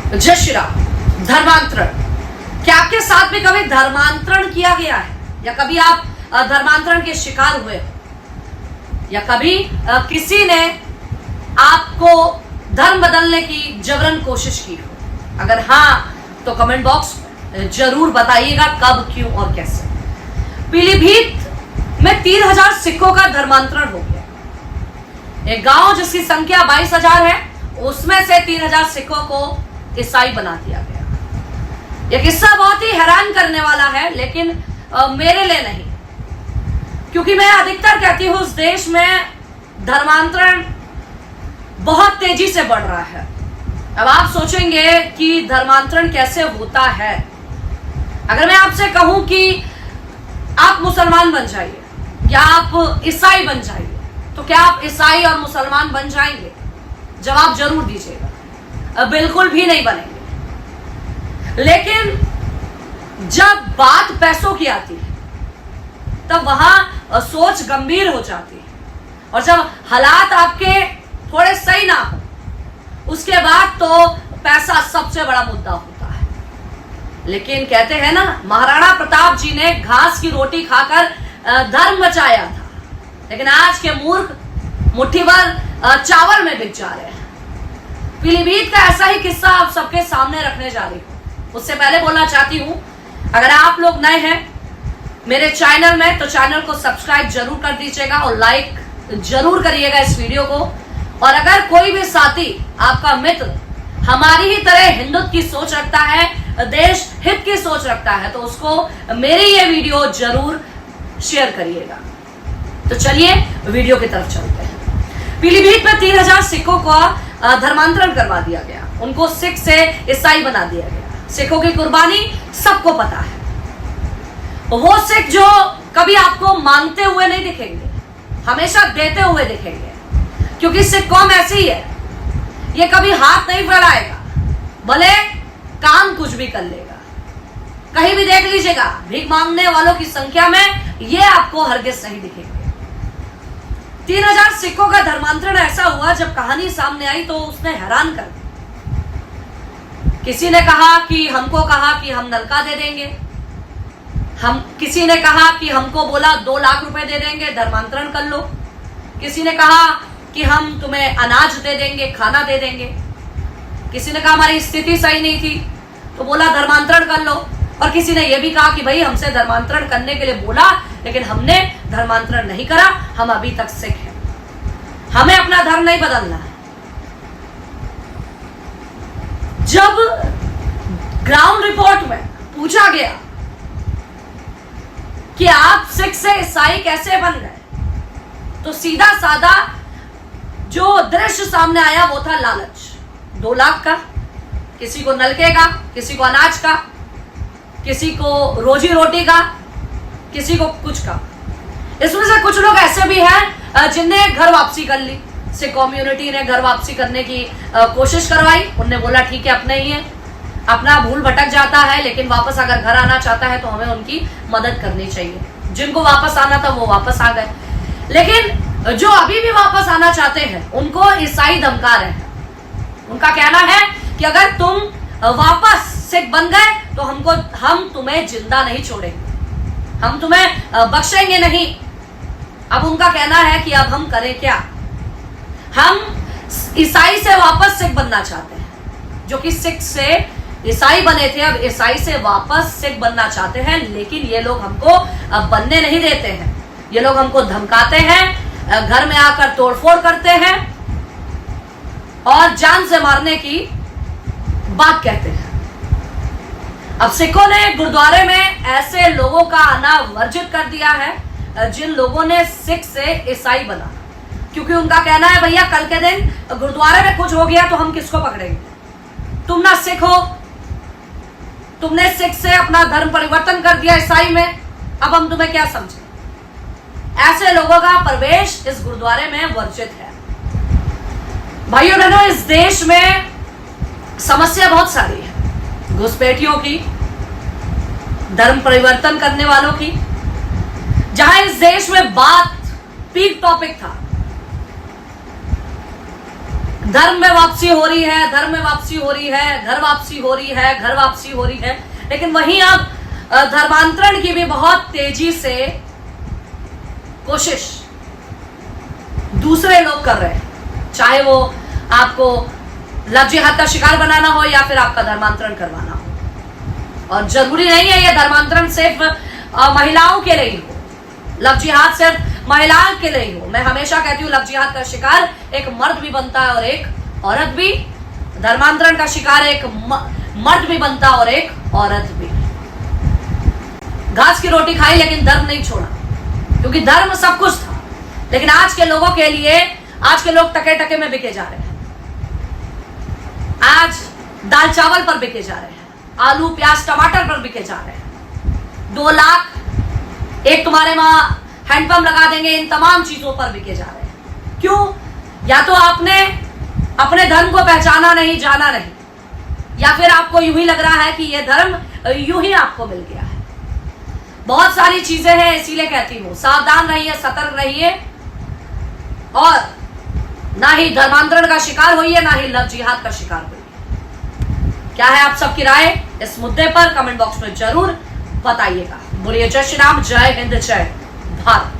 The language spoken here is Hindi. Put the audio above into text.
जय श्री राम। धर्मांतरण, क्या आपके साथ में कभी धर्मांतरण किया गया है, या कभी आप धर्मांतरण के शिकार हुए हो, या कभी किसी ने आपको धर्म बदलने की जबरन कोशिश की हो? अगर हाँ तो कमेंट बॉक्स में जरूर बताइएगा कब, क्यों और कैसे। पीलीभीत में 3000 सिखों का धर्मांतरण हो गया। एक गांव जिसकी संख्या 22,000 है, उसमें से 3000 सिखों को ईसाई बना दिया गया। यह किस्सा बहुत ही हैरान करने वाला है, लेकिन मेरे लिए नहीं, क्योंकि मैं अधिकतर कहती हूं उस देश में धर्मांतरण बहुत तेजी से बढ़ रहा है। अब आप सोचेंगे कि धर्मांतरण कैसे होता है। अगर मैं आपसे कहूं कि आप मुसलमान बन जाइए या आप ईसाई बन जाइए, तो क्या आप ईसाई और मुसलमान बन जाएंगे? जवाब जरूर दीजिएगा, बिल्कुल भी नहीं बनेंगे। लेकिन जब बात पैसों की आती है, तब वहां सोच गंभीर हो जाती है, और जब हालात आपके थोड़े सही ना हो, उसके बाद तो पैसा सबसे बड़ा मुद्दा होता है। लेकिन कहते हैं ना, महाराणा प्रताप जी ने घास की रोटी खाकर धर्म बचाया था, लेकिन आज के मूर्ख मुट्ठी भर चावल में बिक जा रहे हैं। पीलीभीत का ऐसा ही किस्सा आप सबके सामने रखने जा रही हूं। उससे पहले बोलना चाहती हूं, अगर आप लोग नए हैं मेरे चैनल में, तो चैनल को सब्सक्राइब जरूर कर दीजिएगा और लाइक जरूर करिएगा इस वीडियो को। और अगर कोई भी साथी, आपका मित्र हमारी ही तरह हिंदुत्व की सोच रखता है, देश हित की सोच रखता है, तो उसको मेरी ये वीडियो जरूर शेयर करिएगा। तो चलिए वीडियो की तरफ चलते हैं। पीलीभीत में 3000 सिखों का धर्मांतरण करवा दिया गया। उनको सिख से ईसाई बना दिया गया। सिखों की कुर्बानी सबको पता है। वो सिख जो कभी आपको मांगते हुए नहीं दिखेंगे, हमेशा देते हुए दिखेंगे, क्योंकि सिख कौम ऐसी ही है, ये कभी हाथ नहीं फैलाएगा, भले काम कुछ भी कर लेगा। कहीं भी देख लीजिएगा, भीख मांगने वालों की संख्या में ये आपको हरगिज नहीं दिखेंगे। 3000 सिखों का धर्मांतरण ऐसा हुआ, जब कहानी सामने आई तो उसने हैरान कर दिया। किसी ने कहा कि हमको कहा कि हम नलका दे देंगे, किसी ने कहा कि हमको बोला 2 लाख रुपए दे देंगे, धर्मांतरण कर लो। किसी ने कहा कि हम तुम्हें अनाज दे देंगे, खाना दे देंगे। किसी ने कहा हमारी स्थिति सही नहीं थी, तो बोला धर्मांतरण कर लो। और किसी ने यह भी कहा कि भाई हमसे धर्मांतरण करने के लिए बोला, लेकिन हमने धर्मांतरण नहीं करा, हम अभी तक सिख हैं, हमें अपना धर्म नहीं बदलना है। जब ग्राउंड रिपोर्ट में पूछा गया कि आप सिख से ईसाई कैसे बन गए, तो सीधा साधा जो दृश्य सामने आया वो था लालच। 2 लाख का, किसी को नलके का, किसी को अनाज का, किसी को रोजी रोटी का, किसी को कुछ का। इसमें से कुछ लोग ऐसे भी हैं जिनने घर वापसी कर ली। सिख कम्युनिटी ने घर वापसी करने की कोशिश करवाई। उनने बोला ठीक है, अपने ही है, अपना भूल भटक जाता है, लेकिन वापस अगर घर आना चाहता है तो हमें उनकी मदद करनी चाहिए। जिनको वापस आना था वो वापस आ गए, लेकिन जो अभी भी वापस आना चाहते हैं उनको ईसाई धमका रहे हैं। उनका कहना है कि अगर तुम वापस सिख बन गए तो हम तुम्हें जिंदा नहीं छोड़ेंगे, हम तुम्हें बख्शेंगे नहीं। अब उनका कहना है कि अब हम करें क्या? हम ईसाई से वापस सिख बनना चाहते हैं, जो कि सिख से ईसाई बने थे, अब ईसाई से वापस सिख बनना चाहते हैं। लेकिन ये लोग हमको बनने नहीं देते हैं। ये लोग हमको धमकाते हैं, घर में आकर तोड़फोड़ करते हैं और जान से मारने की बात कहते हैं। अब सिखों ने गुरुद्वारे में ऐसे लोगों का आना वर्जित कर दिया है जिन लोगों ने सिख से ईसाई बना, क्योंकि उनका कहना है भैया कल के दिन गुरुद्वारे में कुछ हो गया तो हम किसको पकड़ेंगे? तुम ना सिख हो, तुमने सिख से अपना धर्म परिवर्तन कर दिया ईसाई में, अब हम तुम्हें क्या समझे? ऐसे लोगों का प्रवेश इस गुरुद्वारे में वर्जित है। भाइयों बहनों, इस देश में समस्या बहुत सारी है। घुसपैठियों की, धर्म परिवर्तन करने वालों की। जहां इस देश में बात पीक टॉपिक था, धर्म में वापसी हो रही है, धर्म में वापसी हो रही है, घर वापसी हो रही है, घर वापसी हो रही है। लेकिन वहीं अब धर्मांतरण की भी बहुत तेजी से कोशिश दूसरे लोग कर रहे हैं, चाहे वो आपको लव जिहाद का शिकार बनाना हो या फिर आपका धर्मांतरण करवाना हो। और जरूरी नहीं है ये धर्मांतरण सिर्फ महिलाओं के लिए हो, लव जिहाद सिर्फ महिलाओं के लिए हो। मैं हमेशा कहती हूँ लव जिहाद का शिकार एक मर्द भी बनता है और एक औरत भी, धर्मांतरण का शिकार एक मर्द भी बनता है और एक औरत भी। घास की रोटी खाई लेकिन धर्म नहीं छोड़ा, क्योंकि धर्म सब कुछ था। लेकिन आज के लोगों के लिए, आज के लोग टके टके में बिके जा रहे हैं, आज दाल चावल पर बिके जा रहे हैं, आलू प्याज टमाटर पर बिके जा रहे हैं। 2 लाख एक तुम्हारे वहां हैंडपंप लगा देंगे, इन तमाम चीजों पर बिके जा रहे हैं। क्यों? या तो आपने अपने धर्म को पहचाना नहीं, जाना नहीं, या फिर आपको यूं ही लग रहा है कि यह धर्म यूं ही आपको मिल गया है। बहुत सारी चीजें हैं, इसीलिए कहती हूं सावधान रहिए, सतर्क रहिए और ना ही धर्मांतरण का शिकार होइए, ना ही लव जिहाद का शिकार होइए। क्या है आप सबकी राय इस मुद्दे पर? कमेंट बॉक्स में जरूर बताइएगा। बोलिए जय श्री राम, जय हिंद, जय भारत।